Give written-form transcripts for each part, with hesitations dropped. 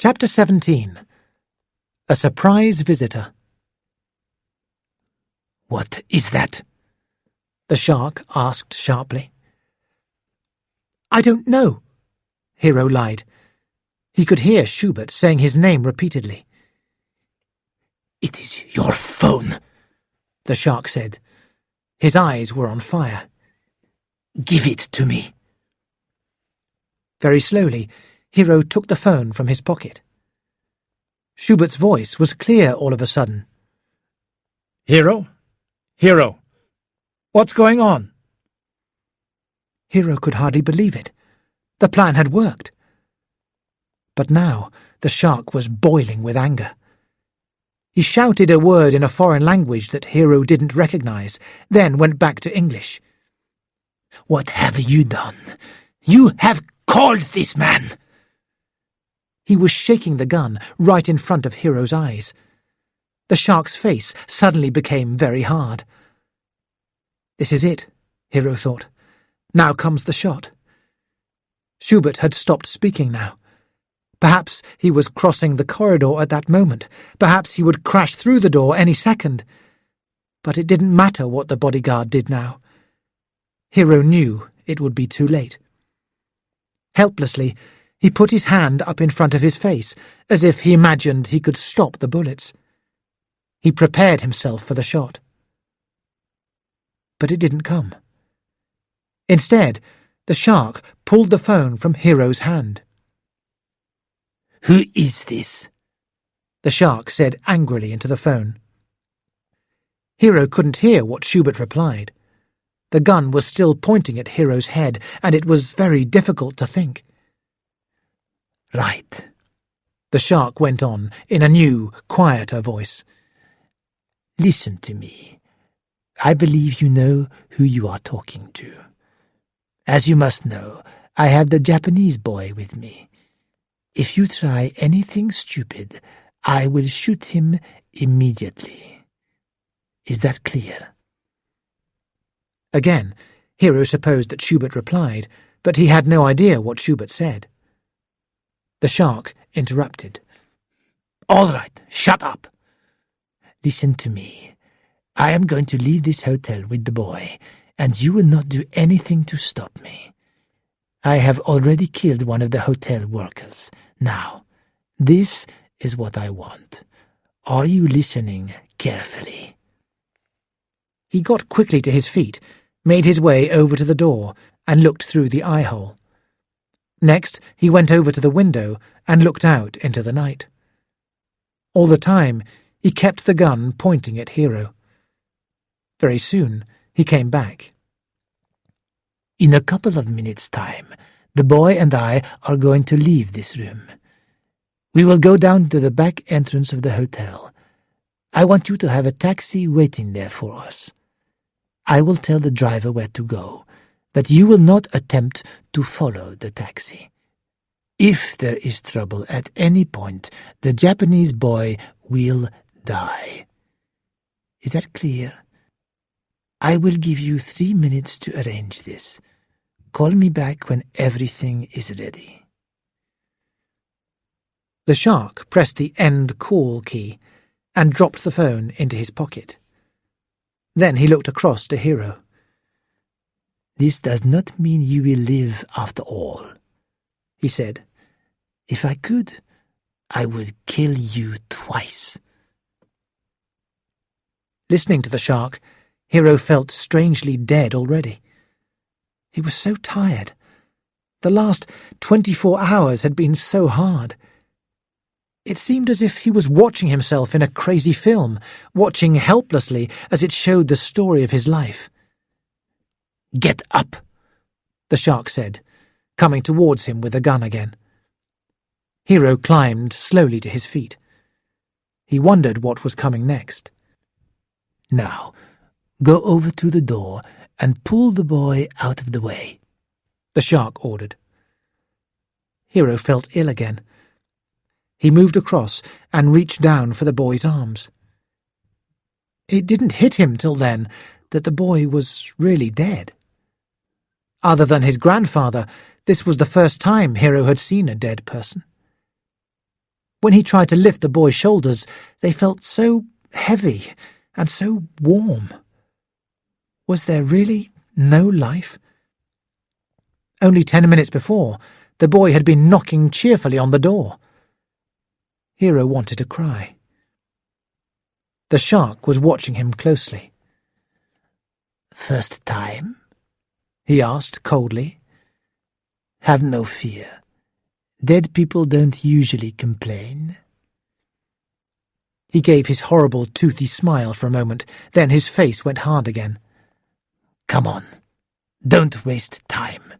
Chapter 17. A Surprise Visitor. "What is that?" the shark asked sharply. "I don't know," Hiro lied. He could hear Schubert saying his name repeatedly. "It is your phone," the shark said. His eyes were on fire. "Give it to me." Very slowly, Hiro took the phone from his pocket. Schubert's voice was clear all of a sudden. "Hiro? Hiro, what's going on?" Hiro could hardly believe it. The plan had worked. But now the shark was boiling with anger. He shouted a word in a foreign language that Hiro didn't recognize, then went back to English. "What have you done? You have called this man!" He was shaking the gun right in front of Hiro's eyes. The shark's face suddenly became very hard. This is it, Hiro thought. Now comes the shot. Schubert had stopped speaking now. Perhaps he was crossing the corridor at that moment. Perhaps he would crash through the door any second. But it didn't matter what the bodyguard did now. Hiro knew it would be too late. Helplessly, he put his hand up in front of his face, as if he imagined he could stop the bullets. He prepared himself for the shot. But it didn't come. Instead, the shark pulled the phone from Hiro's hand. "Who is this?" the shark said angrily into the phone. Hiro couldn't hear what Schubert replied. The gun was still pointing at Hiro's head, and it was very difficult to think. "Right," the shark went on in a new, quieter voice. "Listen to me. I believe you know who you are talking to. As you must know, I have the Japanese boy with me. If you try anything stupid, I will shoot him immediately. Is that clear?" Again, Hiro supposed that Schubert replied, but he had no idea what Schubert said. The shark interrupted. "All right, shut up. Listen to me. I am going to leave this hotel with the boy, and you will not do anything to stop me. I have already killed one of the hotel workers. Now, this is what I want. Are you listening carefully?" He got quickly to his feet, made his way over to the door, and looked through the eye-hole. Next, he went over to the window and looked out into the night. All the time, he kept the gun pointing at Hiro. Very soon, he came back. "In a couple of minutes' time, the boy and I are going to leave this room. We will go down to the back entrance of the hotel. I want you to have a taxi waiting there for us. I will tell the driver where to go, but you will not attempt to follow the taxi. If there is trouble at any point, the Japanese boy will die. Is that clear? I will give you 3 minutes to arrange this. Call me back when everything is ready." The shark pressed the end call key and dropped the phone into his pocket. Then he looked across to Hiro. "This does not mean you will live after all," he said. "If I could, I would kill you twice." Listening to the shark, Hiro felt strangely dead already. He was so tired. The last 24 hours had been so hard. It seemed as if he was watching himself in a crazy film, watching helplessly as it showed the story of his life. "Get up," the shark said, coming towards him with the gun again. Hiro climbed slowly to his feet. He wondered what was coming next. "Now, go over to the door and pull the boy out of the way," the shark ordered. Hiro felt ill again. He moved across and reached down for the boy's arms. It didn't hit him till then that the boy was really dead. Other than his grandfather, this was the first time Hiro had seen a dead person. When he tried to lift the boy's shoulders, they felt so heavy and so warm. Was there really no life? Only 10 minutes before, the boy had been knocking cheerfully on the door. Hiro wanted to cry. The shark was watching him closely. "First time?" he asked coldly. "Have no fear. Dead people don't usually complain." He gave his horrible toothy smile for a moment, then his face went hard again. "Come on, don't waste time."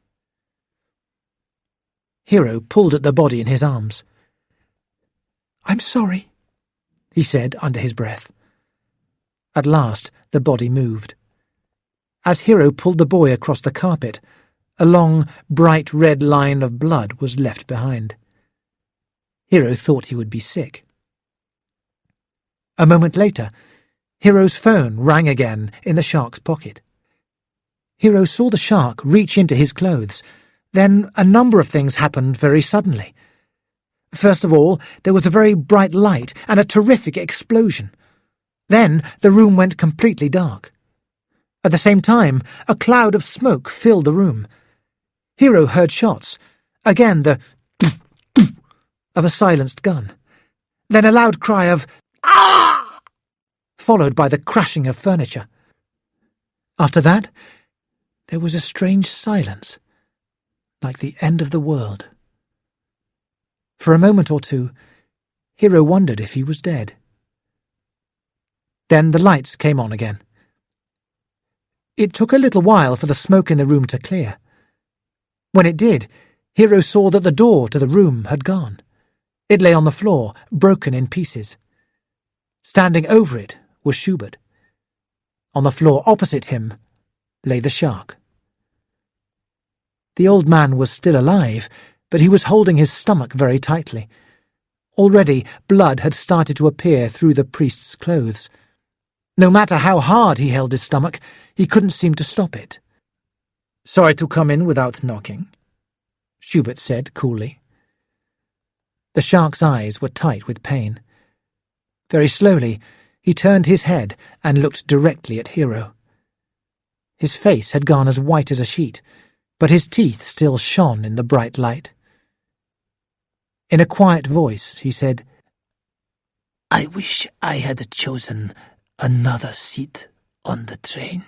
Hiro pulled at the body in his arms. "I'm sorry," he said under his breath. At last the body moved. As Hiro pulled the boy across the carpet, a long, bright red line of blood was left behind. Hiro thought he would be sick. A moment later, Hiro's phone rang again in the shark's pocket. Hiro saw the shark reach into his clothes. Then a number of things happened very suddenly. First of all, there was a very bright light and a terrific explosion. Then the room went completely dark. At the same time, a cloud of smoke filled the room. Hiro heard shots. Again the of a silenced gun. Then a loud cry of "Ah!" followed by the crashing of furniture. After that, there was a strange silence, like the end of the world. For a moment or two, Hiro wondered if he was dead. Then the lights came on again. It took a little while for the smoke in the room to clear. When it did, Hiro saw that the door to the room had gone. It lay on the floor, broken in pieces. Standing over it was Schubert. On the floor opposite him lay the shark. The old man was still alive, but he was holding his stomach very tightly. Already blood had started to appear through the priest's clothes. No matter how hard he held his stomach, he couldn't seem to stop it. "Sorry to come in without knocking," Schubert said coolly. The shark's eyes were tight with pain. Very slowly, he turned his head and looked directly at Hiro. His face had gone as white as a sheet, but his teeth still shone in the bright light. In a quiet voice, he said, "I wish I had chosen another seat on the train."